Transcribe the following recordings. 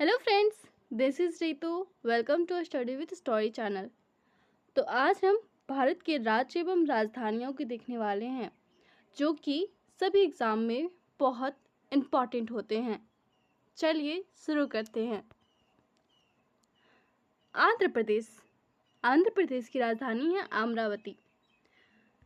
Hello friends, this is Ritu. Welcome to study with story channel. तो आज हम भारत के राज्य एवं राजधानियों को देखने वाले हैं जो कि सभी एग्ज़ाम में बहुत इम्पॉर्टेंट होते हैं। चलिए शुरू करते हैं। आंध्र प्रदेश। आंध्र प्रदेश की राजधानी है अमरावती।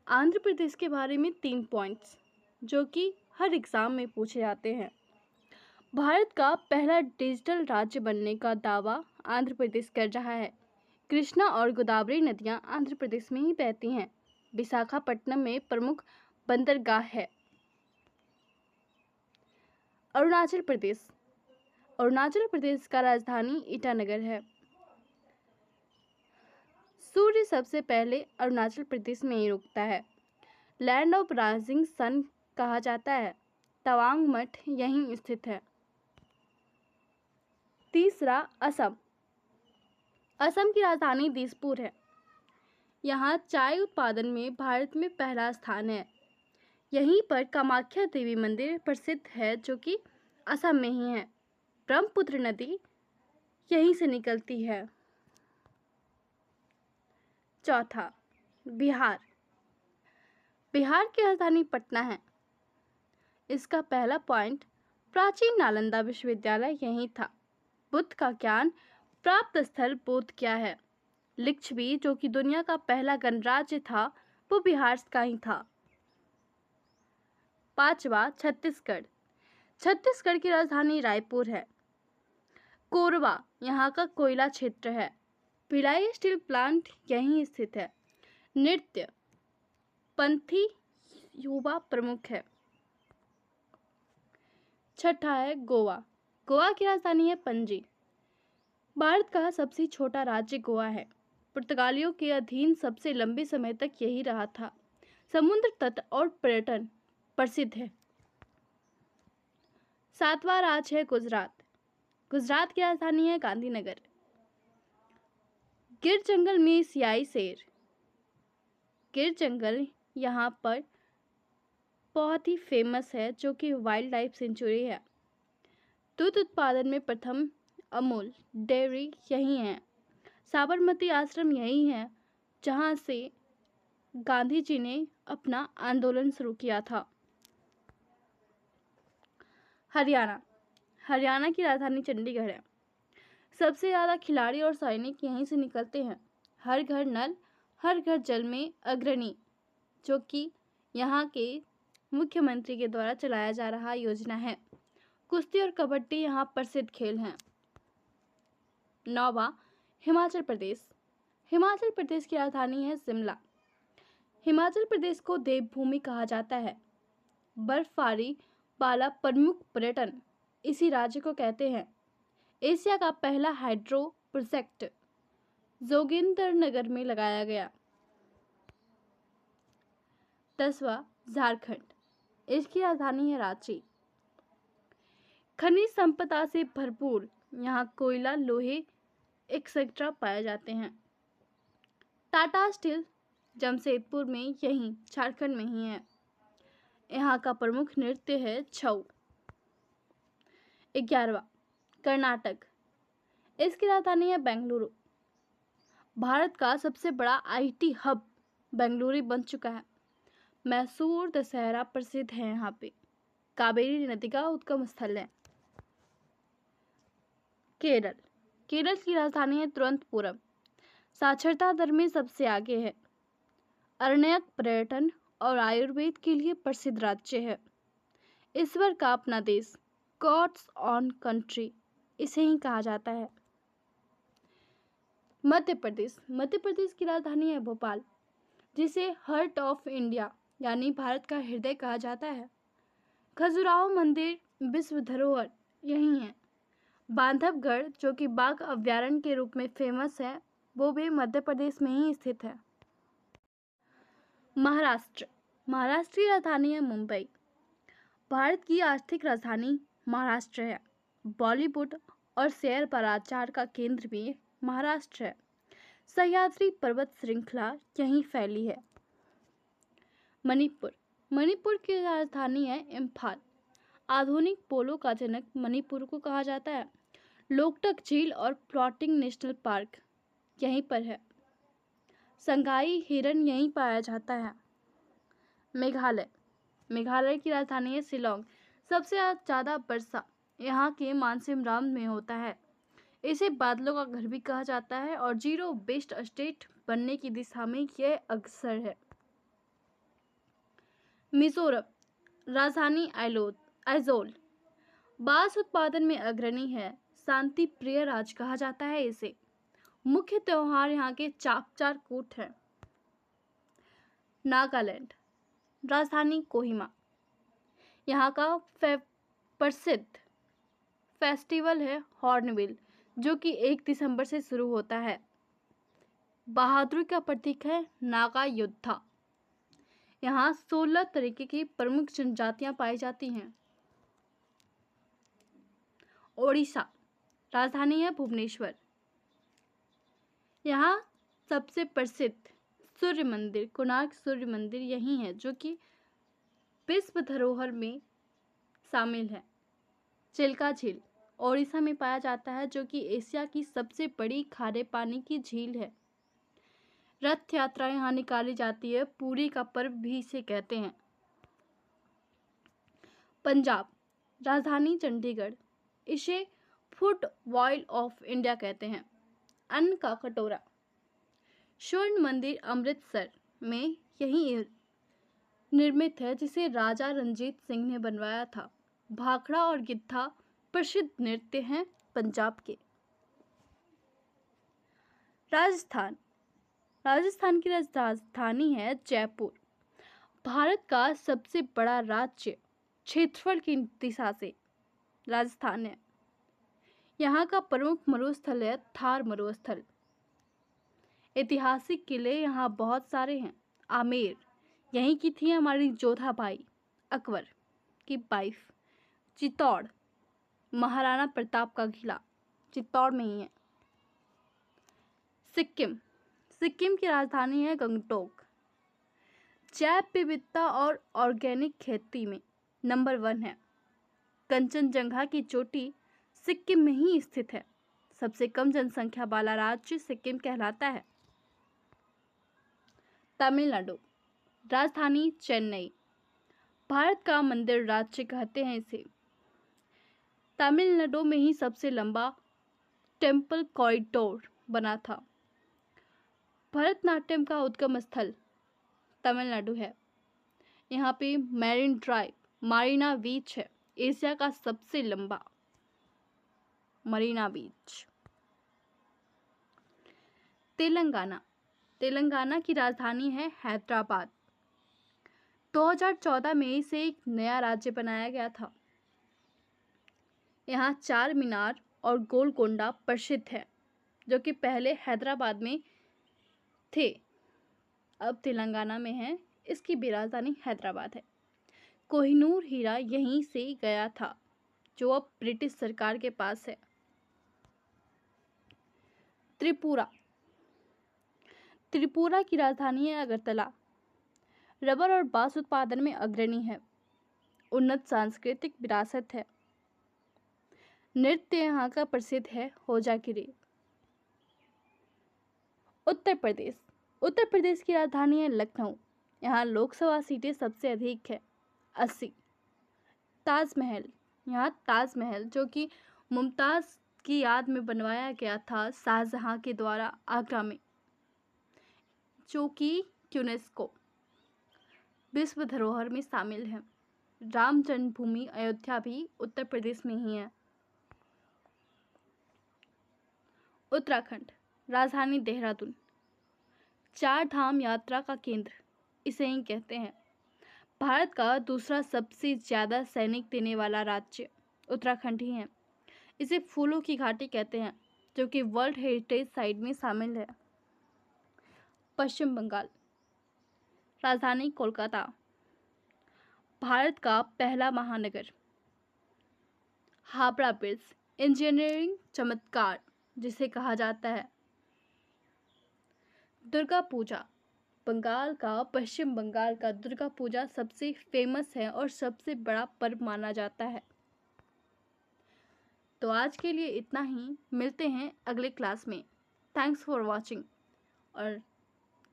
आंध्र प्रदेश के बारे में 3 पॉइंट्स जो कि हर एग्ज़ाम में पूछे जाते हैं। भारत का पहला डिजिटल राज्य बनने का दावा आंध्र प्रदेश कर रहा है। कृष्णा और गोदावरी नदियां आंध्र प्रदेश में ही बहती हैं। विशाखापट्टनम में प्रमुख बंदरगाह है। अरुणाचल प्रदेश। अरुणाचल प्रदेश का राजधानी ईटानगर है। सूर्य सबसे पहले अरुणाचल प्रदेश में ही उगता है। लैंड ऑफ राइजिंग सन कहा जाता है। तवांग मठ यहीं स्थित है। तीसरा, असम। असम की राजधानी दिसपुर है। यहाँ चाय उत्पादन में भारत में पहला स्थान है। यहीं पर कामाख्या देवी मंदिर प्रसिद्ध है जो कि असम में ही है। ब्रह्मपुत्र नदी यहीं से निकलती है। चौथा, बिहार। बिहार की राजधानी पटना है। इसका पहला पॉइंट, प्राचीन नालंदा विश्वविद्यालय यहीं था। बुद्ध का ज्ञान प्राप्त स्थल बोध गया है। लिच्छवी जो कि दुनिया का पहला गणराज्य था वो बिहार का ही था। पांचवा, छत्तीसगढ़। छत्तीसगढ़ की राजधानी रायपुर है। कोरबा यहाँ का कोयला क्षेत्र है। भिलाई स्टील प्लांट यहीं स्थित है। नृत्य, पंथी युवा प्रमुख है। छठा है गोवा। गोवा की राजधानी है पणजी। भारत का सबसे छोटा राज्य गोवा है। पुर्तगालियों के अधीन सबसे लंबे समय तक यही रहा था। समुद्र तट और पर्यटन प्रसिद्ध है। सातवां राज्य है गुजरात। गुजरात की राजधानी है गांधीनगर। गिर जंगल में सियाई शेर। गिर जंगल यहाँ पर बहुत ही फेमस है जो कि वाइल्ड लाइफ सेंचुरी है। दूध उत्पादन में प्रथम अमूल डेयरी यही है। साबरमती आश्रम यही है जहाँ से गांधी जी ने अपना आंदोलन शुरू किया था। हरियाणा। हरियाणा की राजधानी चंडीगढ़ है। सबसे ज़्यादा खिलाड़ी और सैनिक यहीं से निकलते हैं। हर घर नल हर घर जल में अग्रणी जो कि यहाँ के मुख्यमंत्री के द्वारा चलाया जा रहा योजना है। कुश्ती और कबड्डी यहाँ प्रसिद्ध खेल हैं। नौवां, हिमाचल प्रदेश। हिमाचल प्रदेश की राजधानी है शिमला। हिमाचल प्रदेश को देवभूमि कहा जाता है। बर्फबारी वाला प्रमुख पर्यटन इसी राज्य को कहते हैं। एशिया का पहला हाइड्रो प्रोजेक्ट जोगिंदरनगर में लगाया गया। 10वां, झारखंड। इसकी राजधानी है रांची। खनिज संपदा से भरपूर यहाँ कोयला, लोहे एक्सेट्रा पाए जाते हैं। टाटा स्टील जमशेदपुर में यहीं झारखंड में ही है। यहाँ का प्रमुख नृत्य है छऊ। 11वां, कर्नाटक। इसकी राजधानी है बेंगलुरु। भारत का सबसे बड़ा आईटी हब बेंगलुरु बन चुका है। मैसूर दशहरा प्रसिद्ध है यहाँ पे। कावेरी नदी का उद्गम स्थल है। केरल। केरल की राजधानी है तिरुवनंतपुरम। साक्षरता दर में सबसे आगे है। अरण्यक, पर्यटन और आयुर्वेद के लिए प्रसिद्ध राज्य है। ईश्वर का अपना देश, गॉड्स ऑन कंट्री इसे ही कहा जाता है। मध्य प्रदेश। मध्य प्रदेश की राजधानी है भोपाल जिसे हार्ट ऑफ इंडिया यानी भारत का हृदय कहा जाता है। खजुराहो मंदिर विश्व धरोहर यही है। बांधवगढ़ जो कि बाघ अभयारण्य के रूप में फेमस है वो भी मध्य प्रदेश में ही स्थित है। महाराष्ट्र। महाराष्ट्र की राजधानी है मुंबई। भारत की आर्थिक राजधानी महाराष्ट्र है। बॉलीवुड और शेयर बाजार का केंद्र भी महाराष्ट्र है। सह्याद्री पर्वत श्रृंखला यहीं फैली है। मणिपुर। मणिपुर की राजधानी है इम्फाल। आधुनिक पोलो का जनक मणिपुर को कहा जाता है। लोकटक झील और प्लॉटिंग नेशनल पार्क यहीं पर है। संगाई हिरन यहीं पाया जाता है। मेघालय, मेघालय की राजधानी है शिलोंग। सबसे ज़्यादा वर्षा यहाँ के मानसिमराम में होता है। इसे बादलों का घर भी कहा जाता है और जीरो वेस्ट स्टेट बनने की दिशा में यह अग्रसर है। मिजोरम, राजधानी आइजोल। बांस उत्पादन में अग्रणी है। शांति प्रिय राज्य कहा जाता है इसे। मुख्य त्योहार यहाँ के चापचार कूट है। नागालैंड, राजधानी कोहिमा। यहाँ का प्रसिद्ध फेस्टिवल है हॉर्नबिल, जो कि 1 दिसंबर से शुरू होता है। बहादुरी का प्रतीक है नागा योद्धा। यहाँ 16 तरीके की प्रमुख जनजातियां पाई जाती हैं। ओडिशा, राजधानी है भुवनेश्वर। यहाँ सबसे प्रसिद्ध सूर्य मंदिर, कोणार्क सूर्य मंदिर यही है, जो कि विश्व धरोहर में शामिल है। चिल्का झील ओडिशा में पाया जाता है, जो कि एशिया की सबसे बड़ी खारे पानी की झील है। रथ यात्रा यहाँ निकाली जाती है। पूरी का पर्व भी इसे कहते हैं। पंजाब, राजधानी चंडीगढ़। इसे फुटबॉल ऑफ इंडिया कहते हैं। अन्न का कटोरा, स्वर्ण मंदिर अमृतसर में यही निर्मित है, जिसे राजा रंजीत सिंह ने बनवाया था। भाखड़ा और गिद्धा प्रसिद्ध नृत्य हैं पंजाब के। राजस्थान, राजस्थान की राजधानी है जयपुर। भारत का सबसे बड़ा राज्य क्षेत्रफल की दिशा से राजस्थान है। यहाँ का प्रमुख मरुस्थल है थार मरुस्थल। ऐतिहासिक किले यहाँ बहुत सारे हैं। आमेर, यहीं की थी हमारी जोधाबाई अकबर की वाइफ। चित्तौड़, महाराणा प्रताप का किला चित्तौड़ में ही है। सिक्किम, सिक्किम की राजधानी है गंगटोक। जैव विविधता और ऑर्गेनिक खेती में नंबर 1 है। कंचनजंगा की चोटी सिक्किम में ही स्थित है। सबसे कम जनसंख्या वाला राज्य सिक्किम कहलाता है। तमिलनाडु, राजधानी चेन्नई। भारत का मंदिर राज्य कहते हैं इसे। तमिलनाडु में ही सबसे लंबा टेम्पल कॉरिडोर बना था। भरतनाट्यम का उद्गम स्थल तमिलनाडु है। यहाँ पे मैरिन ड्राइव, मारीना बीच है, एशिया का सबसे लंबा मरीना बीच। तेलंगाना, तेलंगाना की राजधानी है हैदराबाद। 2014 में इसे एक नया राज्य बनाया गया था। यहाँ 4 मीनार और गोलकोंडा प्रसिद्ध है, जो कि पहले हैदराबाद में थे, अब तेलंगाना में है। इसकी भी राजधानी हैदराबाद है। कोहिनूर हीरा यहीं से गया था, जो अब ब्रिटिश सरकार के पास है। त्रिपुरा, त्रिपुरा की राजधानी है अगरतला। रबर और बांस उत्पादन में अग्रणी है। उन्नत सांस्कृतिक विरासत है। नृत्य यहाँ का प्रसिद्ध है होजागिरी। उत्तर प्रदेश, उत्तर प्रदेश की राजधानी है लखनऊ। यहाँ लोकसभा सीटें सबसे अधिक है 80। ताजमहल, यहाँ ताजमहल जो कि मुमताज़ की याद में बनवाया गया था शाहजहां के द्वारा आगरा में, जो कि यूनेस्को विश्व धरोहर में शामिल है। राम जन्मभूमि अयोध्या भी उत्तर प्रदेश में ही है। उत्तराखंड, राजधानी देहरादून। 4 धाम यात्रा का केंद्र इसे ही कहते हैं। भारत का दूसरा सबसे ज़्यादा सैनिक देने वाला राज्य उत्तराखंड ही है। इसे फूलों की घाटी कहते हैं, जो कि वर्ल्ड हेरिटेज साइट में शामिल है। पश्चिम बंगाल, राजधानी कोलकाता। भारत का पहला महानगर। हावड़ा ब्रिज इंजीनियरिंग चमत्कार जिसे कहा जाता है। दुर्गा पूजा, बंगाल का, पश्चिम बंगाल का दुर्गा पूजा सबसे फेमस है और सबसे बड़ा पर्व माना जाता है। तो आज के लिए इतना ही, मिलते हैं अगले क्लास में। Thanks for watching. और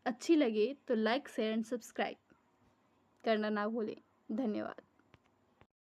अच्छी लगे तो लाइक शेयर एंड सब्सक्राइब करना ना भूलें। धन्यवाद।